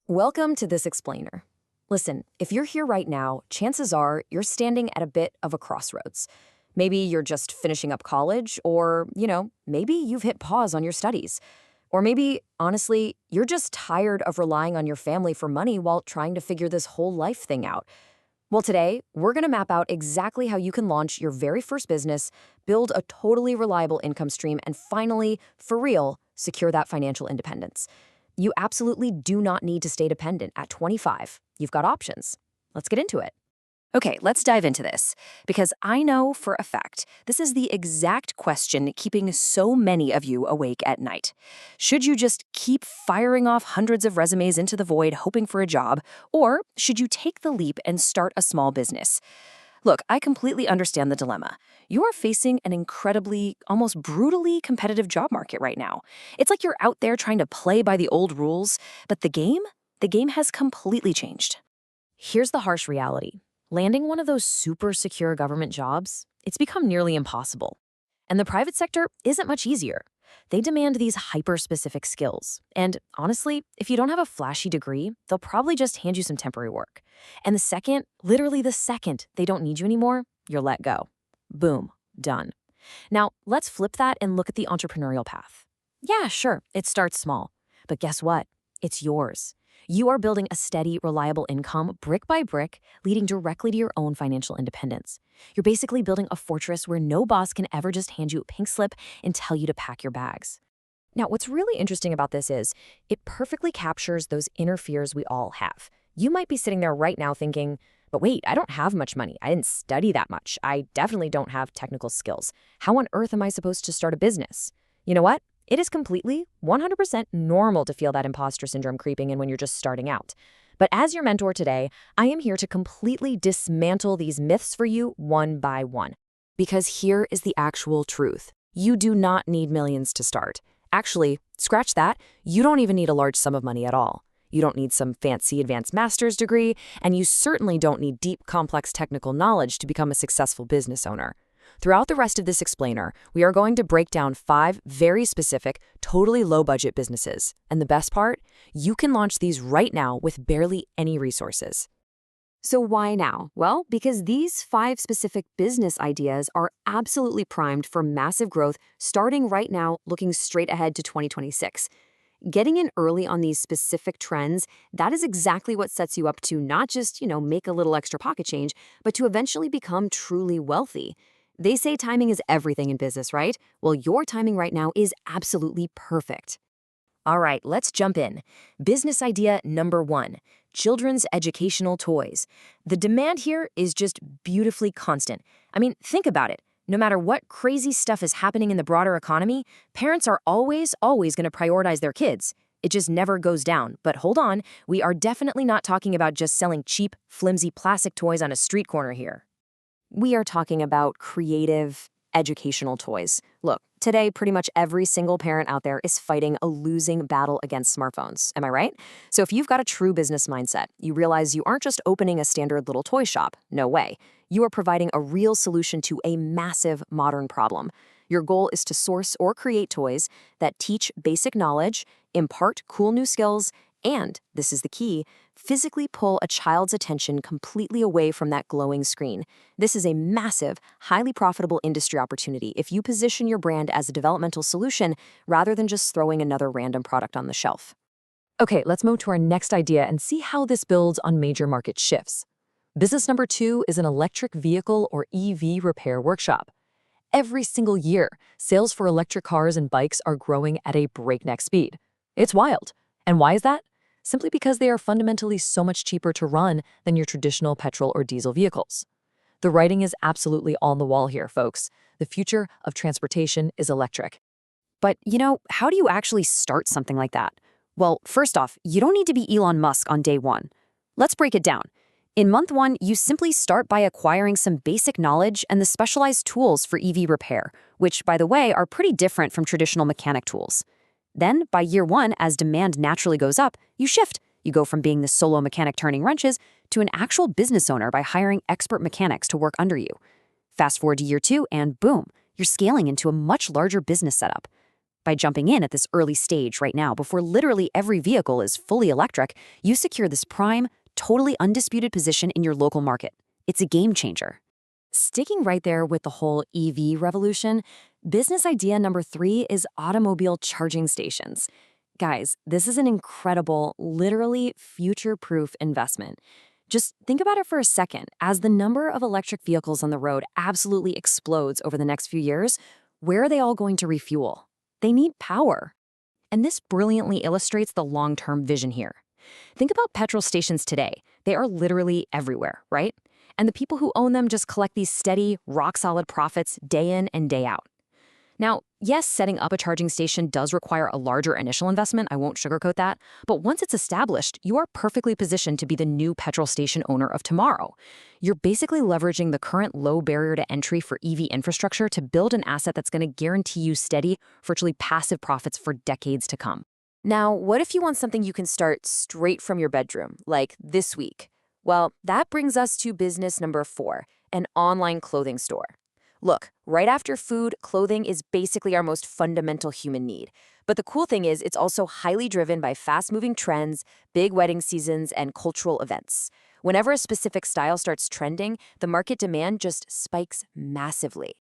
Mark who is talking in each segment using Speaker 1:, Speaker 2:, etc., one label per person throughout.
Speaker 1: Welcome to This Explainer. Listen, if you're here right now, chances are you're standing at a bit of a crossroads. Maybe you're just finishing up college, or, maybe you've hit pause on your studies. Or maybe, honestly, you're just tired of relying on your family for money while trying to figure this whole life thing out. Well, today, we're going to map out exactly how you can launch your very first business, build a totally reliable income stream, and finally, for real, secure that financial independence. You absolutely do not need to stay dependent at 25. You've got options. Let's get into it. Okay, let's dive into this, because I know for a fact this is the exact question keeping so many of you awake at night. Should you just keep firing off hundreds of resumes into the void hoping for a job, or should you take the leap and start a small business? Look, I completely understand the dilemma. You are facing an incredibly, almost brutally competitive job market right now. It's like you're out there trying to play by the old rules, but the game has completely changed. Here's the harsh reality. Landing one of those super secure government jobs, it's become nearly impossible. And the private sector isn't much easier. They demand these hyper-specific skills. And honestly, if you don't have a flashy degree, they'll probably just hand you some temporary work. And literally the second they don't need you anymore, you're let go. Boom, done. Now, let's flip that and look at the entrepreneurial path. Yeah, sure, it starts small. But guess what? It's yours. You are building a steady, reliable income brick by brick, leading directly to your own financial independence. You're basically building a fortress where no boss can ever just hand you a pink slip and tell you to pack your bags. Now, what's really interesting about this is it perfectly captures those inner fears we all have. You might be sitting there right now thinking, but wait, I don't have much money. I didn't study that much. I definitely don't have technical skills. How on earth am I supposed to start a business? You know what? It is completely, 100% normal to feel that imposter syndrome creeping in when you're just starting out. But as your mentor today, I am here to completely dismantle these myths for you one by one. Because here is the actual truth. You do not need millions to start. Actually, scratch that, you don't even need a large sum of money at all. You don't need some fancy advanced master's degree, and you certainly don't need deep, complex technical knowledge to become a successful business owner. Throughout the rest of this explainer, we are going to break down 5 very specific, totally low-budget businesses. And the best part? You can launch these right now with barely any resources. So why now? Well, because these 5 specific business ideas are absolutely primed for massive growth starting right now, looking straight ahead to 2026. Getting in early on these specific trends, that is exactly what sets you up to not just, make a little extra pocket change, but to eventually become truly wealthy. They say timing is everything in business, right? Well, your timing right now is absolutely perfect. All right, let's jump in. Business idea number 1, children's educational toys. The demand here is just beautifully constant. I mean, think about it. No matter what crazy stuff is happening in the broader economy, parents are always going to prioritize their kids. It just never goes down. But hold on, we are definitely not talking about just selling cheap, flimsy plastic toys on a street corner here. We are talking about creative, educational toys. Look, today pretty much every single parent out there is fighting a losing battle against smartphones. Am I right? So if you've got a true business mindset, you realize you aren't just opening a standard little toy shop. No way. You are providing a real solution to a massive modern problem. Your goal is to source or create toys that teach basic knowledge, impart cool new skills, and, this is the key, physically pull a child's attention completely away from that glowing screen. This is a massive, highly profitable industry opportunity if you position your brand as a developmental solution rather than just throwing another random product on the shelf. Okay, let's move to our next idea and see how this builds on major market shifts. Business number 2 is an electric vehicle or EV repair workshop. Every single year, sales for electric cars and bikes are growing at a breakneck speed. It's wild. And why is that? Simply because they are fundamentally so much cheaper to run than your traditional petrol or diesel vehicles. The writing is absolutely on the wall here, folks. The future of transportation is electric. But, how do you actually start something like that? Well, first off, you don't need to be Elon Musk on day 1. Let's break it down. In month 1, you simply start by acquiring some basic knowledge and the specialized tools for EV repair, which, by the way, are pretty different from traditional mechanic tools. Then, by year 1, as demand naturally goes up, you shift. You go from being the solo mechanic turning wrenches to an actual business owner by hiring expert mechanics to work under you. Fast forward to year 2, and boom, you're scaling into a much larger business setup.
Speaker 2: By jumping in at this early stage right now, before literally every vehicle is fully electric, you secure this prime, totally undisputed position in your local market. It's a game changer.
Speaker 1: Sticking right there with the whole EV revolution, business idea number 3 is automobile charging stations. Guys, this is an incredible, literally future-proof investment. Just think about it for a second. As the number of electric vehicles on the road absolutely explodes over the next few years, where are they all going to refuel? They need power. And this brilliantly illustrates the long-term vision here. Think about petrol stations today. They are literally everywhere, right? And the people who own them just collect these steady, rock-solid profits day in and day out. Now, yes, setting up a charging station does require a larger initial investment, I won't sugarcoat that, but once it's established, you are perfectly positioned to be the new petrol station owner of tomorrow. You're basically leveraging the current low barrier to entry for EV infrastructure to build an asset that's going to guarantee you steady, virtually passive profits for decades to come. Now, what if you want something you can start straight from your bedroom, like this week? Well, that brings us to business number 4, an online clothing store. Look, right after food, clothing is basically our most fundamental human need. But the cool thing is, it's also highly driven by fast-moving trends, big wedding seasons, and cultural events. Whenever a specific style starts trending, the market demand just spikes massively.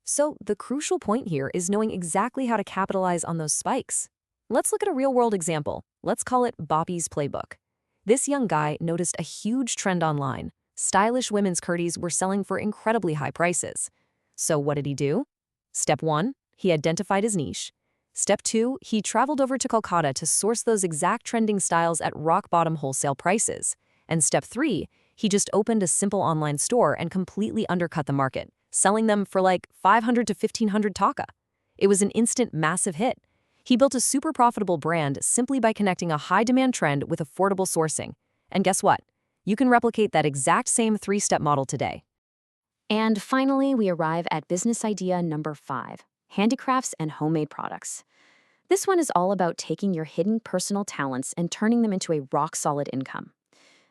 Speaker 1: So the crucial point here is knowing exactly how to capitalize on those spikes. Let's look at a real-world example. Let's call it Boppy's Playbook. This young guy noticed a huge trend online. Stylish women's kurtis were selling for incredibly high prices. So what did he do? Step 1, he identified his niche. Step 2, he traveled over to Kolkata to source those exact trending styles at rock-bottom wholesale prices. And Step 3, he just opened a simple online store and completely undercut the market, selling them for like 500 to 1500 taka. It was an instant massive hit. He built a super profitable brand simply by connecting a high-demand trend with affordable sourcing. And guess what? You can replicate that exact same 3-step model today. And finally, we arrive at business idea number 5, handicrafts and homemade products. This one is all about taking your hidden personal talents and turning them into a rock-solid income.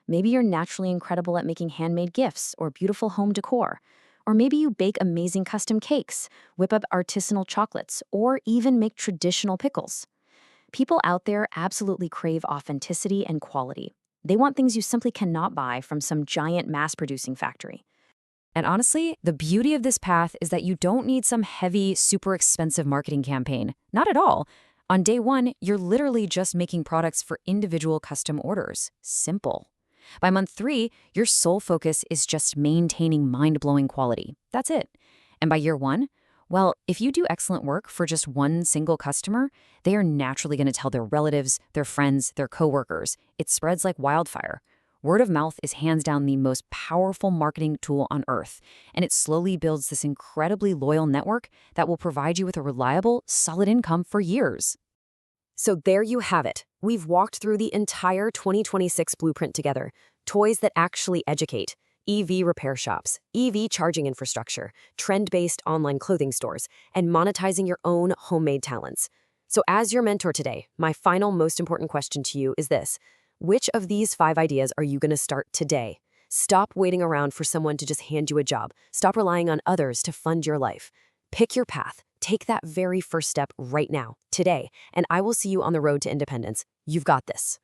Speaker 1: Maybe you're naturally incredible at making handmade gifts or beautiful home decor. Or maybe you bake amazing custom cakes, whip up artisanal chocolates, or even make traditional pickles. People out there absolutely crave authenticity and quality. They want things you simply cannot buy from some giant mass-producing factory. And honestly, the beauty of this path is that you don't need some heavy, super expensive marketing campaign. Not at all. On day 1, you're literally just making products for individual custom orders. Simple. By month 3, your sole focus is just maintaining mind-blowing quality. That's it. And by year 1, well, if you do excellent work for just one single customer, they are naturally going to tell their relatives, their friends, their coworkers. It spreads like wildfire. Word of mouth is hands down the most powerful marketing tool on earth, and it slowly builds this incredibly loyal network that will provide you with a reliable, solid income for years. So there you have it. We've walked through the entire 2026 blueprint together. Toys that actually educate, EV repair shops, EV charging infrastructure, trend-based online clothing stores, and monetizing your own homemade talents. So as your mentor today, my final most important question to you is this. Which of these 5 ideas are you going to start today? Stop waiting around for someone to just hand you a job. Stop relying on others to fund your life. Pick your path. Take that very first step right now, today, and I will see you on the road to independence. You've got this.